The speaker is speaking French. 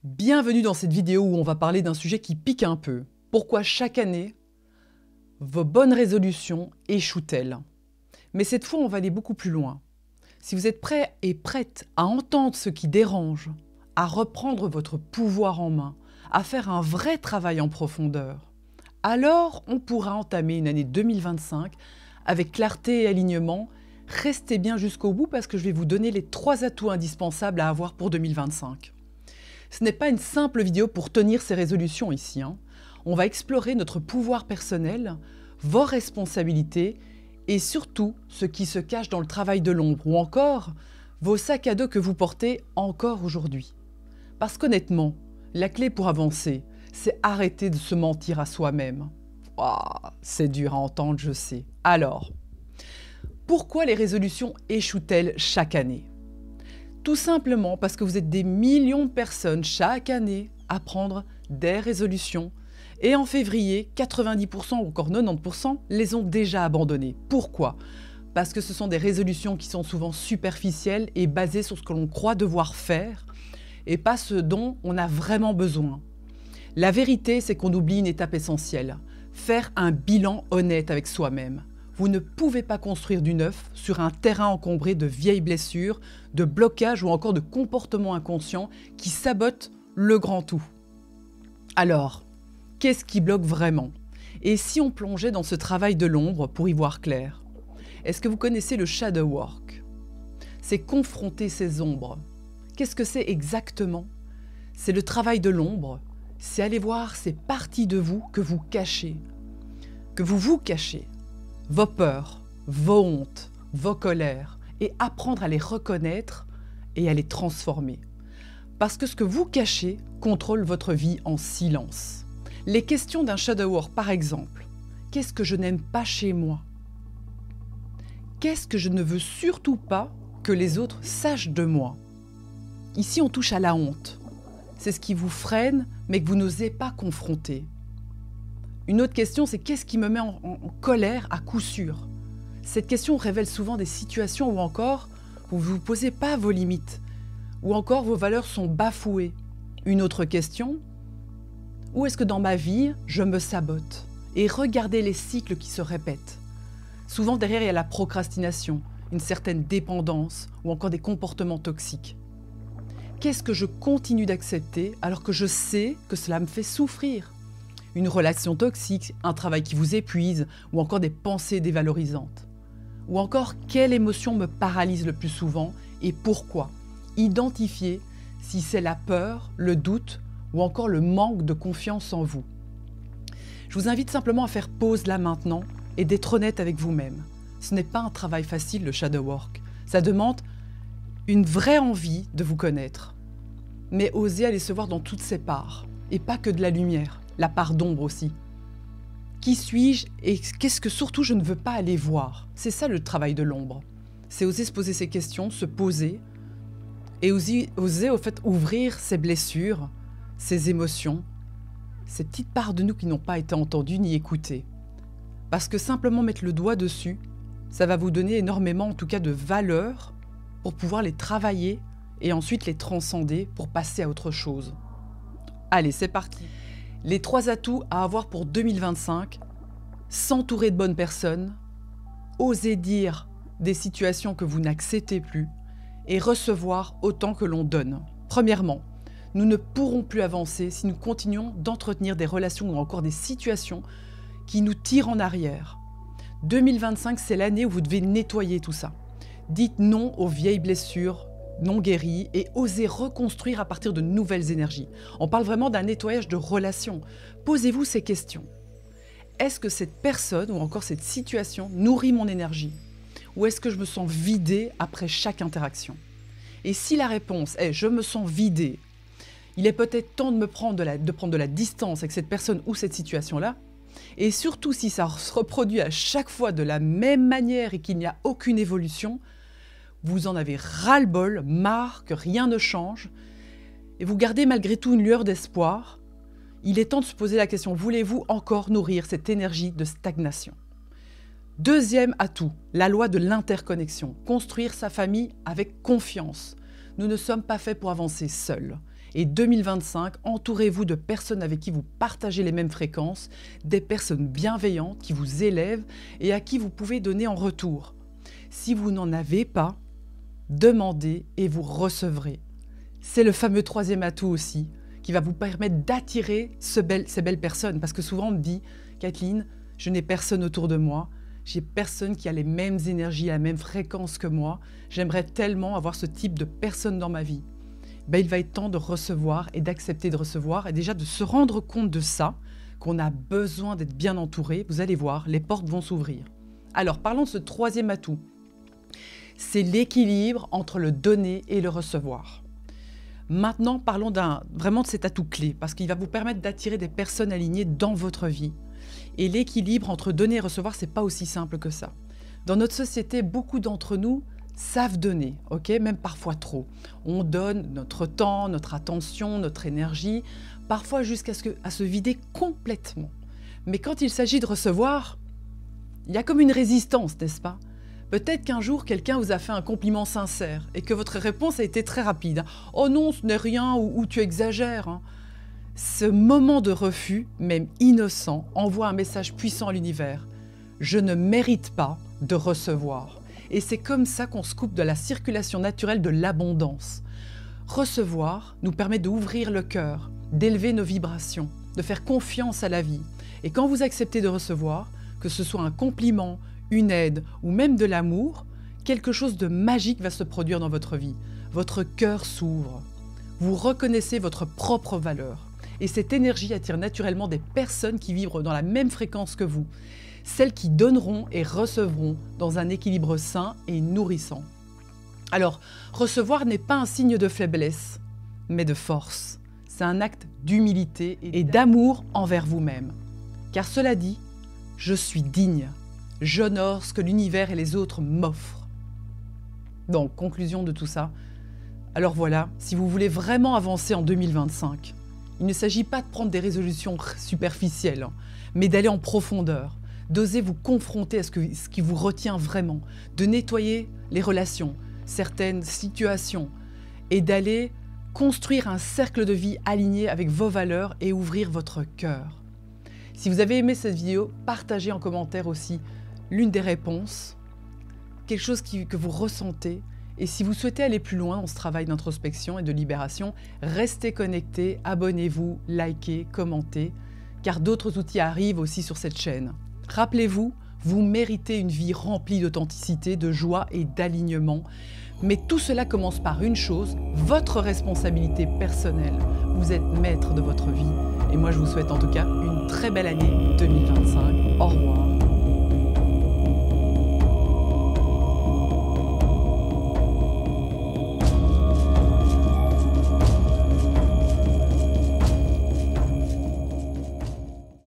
Bienvenue dans cette vidéo où on va parler d'un sujet qui pique un peu. Pourquoi chaque année, vos bonnes résolutions échouent-elles? Mais cette fois, on va aller beaucoup plus loin. Si vous êtes prêt et prête à entendre ce qui dérange, à reprendre votre pouvoir en main, à faire un vrai travail en profondeur, alors on pourra entamer une année 2025 avec clarté et alignement. Restez bien jusqu'au bout parce que je vais vous donner les 3 atouts indispensables à avoir pour 2025. Ce n'est pas une simple vidéo pour tenir ses résolutions ici. On va explorer notre pouvoir personnel, vos responsabilités et surtout ce qui se cache dans le travail de l'ombre ou encore vos sacs à dos que vous portez encore aujourd'hui. Parce qu'honnêtement, la clé pour avancer, c'est arrêter de se mentir à soi-même. Ouah, c'est dur à entendre, je sais. Alors, pourquoi les résolutions échouent-elles chaque année ? Tout simplement parce que vous êtes des millions de personnes chaque année à prendre des résolutions et en février, 90% ou encore 90% les ont déjà abandonnées. Pourquoi ? Parce que ce sont des résolutions qui sont souvent superficielles et basées sur ce que l'on croit devoir faire et pas ce dont on a vraiment besoin. La vérité, c'est qu'on oublie une étape essentielle, faire un bilan honnête avec soi-même. Vous ne pouvez pas construire du neuf sur un terrain encombré de vieilles blessures, de blocages ou encore de comportements inconscients qui sabotent le grand tout. Alors, qu'est-ce qui bloque vraiment? Et si on plongeait dans ce travail de l'ombre pour y voir clair? Est-ce que vous connaissez le shadow work? C'est confronter ces ombres. Qu'est-ce que c'est exactement? C'est le travail de l'ombre, c'est aller voir ces parties de vous que vous cachez, que vous cachez. Vos peurs, vos hontes, vos colères, et apprendre à les reconnaître et à les transformer. Parce que ce que vous cachez contrôle votre vie en silence. Les questions d'un shadow work, par exemple. Qu'est-ce que je n'aime pas chez moi? Qu'est-ce que je ne veux surtout pas que les autres sachent de moi? Ici, on touche à la honte. C'est ce qui vous freine, mais que vous n'osez pas confronter. Une autre question, c'est qu'est-ce qui me met en colère à coup sûr? Cette question révèle souvent des situations où encore vous ne vous posez pas vos limites, ou encore vos valeurs sont bafouées. Une autre question, où est-ce que dans ma vie, je me sabote? Et regardez les cycles qui se répètent. Souvent derrière, il y a la procrastination, une certaine dépendance, ou encore des comportements toxiques. Qu'est-ce que je continue d'accepter alors que je sais que cela me fait souffrir? Une relation toxique, un travail qui vous épuise, ou encore des pensées dévalorisantes. Ou encore, quelle émotion me paralyse le plus souvent et pourquoi? Identifiez si c'est la peur, le doute ou encore le manque de confiance en vous. Je vous invite simplement à faire pause là maintenant et d'être honnête avec vous-même. Ce n'est pas un travail facile, le shadow work. Ça demande une vraie envie de vous connaître. Mais osez aller se voir dans toutes ses parts, et pas que de la lumière. La part d'ombre aussi. Qui suis-je et qu'est-ce que surtout je ne veux pas aller voir? C'est ça le travail de l'ombre. C'est oser se poser ces questions, se poser et oser au fait ouvrir ces blessures, ces émotions, ces petites parts de nous qui n'ont pas été entendues ni écoutées. Parce que simplement mettre le doigt dessus, ça va vous donner énormément en tout cas de valeur pour pouvoir les travailler et ensuite les transcender pour passer à autre chose. Allez, c'est parti! Les 3 atouts à avoir pour 2025, s'entourer de bonnes personnes, oser dire des situations que vous n'acceptez plus et recevoir autant que l'on donne. Premièrement, nous ne pourrons plus avancer si nous continuons d'entretenir des relations ou encore des situations qui nous tirent en arrière. 2025, c'est l'année où vous devez nettoyer tout ça. Dites non aux vieilles blessures non guéries et osez reconstruire à partir de nouvelles énergies. On parle vraiment d'un nettoyage de relations. Posez-vous ces questions. Est-ce que cette personne ou encore cette situation nourrit mon énergie? Ou est-ce que je me sens vidée après chaque interaction? Et si la réponse est « je me sens vidée », il est peut-être temps de prendre de la distance avec cette personne ou cette situation-là. Et surtout si ça se reproduit à chaque fois de la même manière et qu'il n'y a aucune évolution, vous en avez ras-le-bol, marre que rien ne change, et vous gardez malgré tout une lueur d'espoir, il est temps de se poser la question, voulez-vous encore nourrir cette énergie de stagnation? Deuxième atout, la loi de l'interconnexion, construire sa famille avec confiance. Nous ne sommes pas faits pour avancer seuls. Et 2025, entourez-vous de personnes avec qui vous partagez les mêmes fréquences, des personnes bienveillantes qui vous élèvent et à qui vous pouvez donner en retour. Si vous n'en avez pas, demandez et vous recevrez. C'est le fameux troisième atout aussi, qui va vous permettre d'attirer ces belles personnes. Parce que souvent on me dit, Kathleen, je n'ai personne autour de moi, j'ai personne qui a les mêmes énergies, la même fréquence que moi, j'aimerais tellement avoir ce type de personne dans ma vie. Il va être temps de recevoir et d'accepter de recevoir et déjà de se rendre compte de ça, qu'on a besoin d'être bien entouré. Vous allez voir, les portes vont s'ouvrir. Alors parlons de ce troisième atout. C'est l'équilibre entre le donner et le recevoir. Maintenant, parlons vraiment de cet atout clé, parce qu'il va vous permettre d'attirer des personnes alignées dans votre vie. Et l'équilibre entre donner et recevoir, c'est pas aussi simple que ça. Dans notre société, beaucoup d'entre nous savent donner, ok, même parfois trop. On donne notre temps, notre attention, notre énergie, parfois jusqu'à se vider complètement. Mais quand il s'agit de recevoir, il y a comme une résistance, n'est-ce pas ? Peut-être qu'un jour, quelqu'un vous a fait un compliment sincère et que votre réponse a été très rapide. « Oh non, ce n'est rien » ou « tu exagères ». Ce moment de refus, même innocent, envoie un message puissant à l'univers. Je ne mérite pas de recevoir. Et c'est comme ça qu'on se coupe de la circulation naturelle de l'abondance. Recevoir nous permet d'ouvrir le cœur, d'élever nos vibrations, de faire confiance à la vie. Et quand vous acceptez de recevoir, que ce soit un compliment, une aide ou même de l'amour, quelque chose de magique va se produire dans votre vie. Votre cœur s'ouvre. Vous reconnaissez votre propre valeur. Et cette énergie attire naturellement des personnes qui vivent dans la même fréquence que vous. Celles qui donneront et recevront dans un équilibre sain et nourrissant. Alors, recevoir n'est pas un signe de faiblesse, mais de force. C'est un acte d'humilité et d'amour envers vous-même. Car cela dit, je suis digne. J'honore ce que l'univers et les autres m'offrent. Donc, conclusion de tout ça. Alors voilà, si vous voulez vraiment avancer en 2025, il ne s'agit pas de prendre des résolutions superficielles, mais d'aller en profondeur, d'oser vous confronter à ce qui vous retient vraiment, de nettoyer les relations, certaines situations, et d'aller construire un cercle de vie aligné avec vos valeurs et ouvrir votre cœur. Si vous avez aimé cette vidéo, partagez en commentaire aussi l'une des réponses, quelque chose que vous ressentez. Et si vous souhaitez aller plus loin dans ce travail d'introspection et de libération, restez connectés, abonnez-vous, likez, commentez, car d'autres outils arrivent aussi sur cette chaîne. Rappelez-vous, vous méritez une vie remplie d'authenticité, de joie et d'alignement. Mais tout cela commence par une chose, votre responsabilité personnelle. Vous êtes maître de votre vie. Et moi, je vous souhaite en tout cas une très belle année 2025. Au revoir.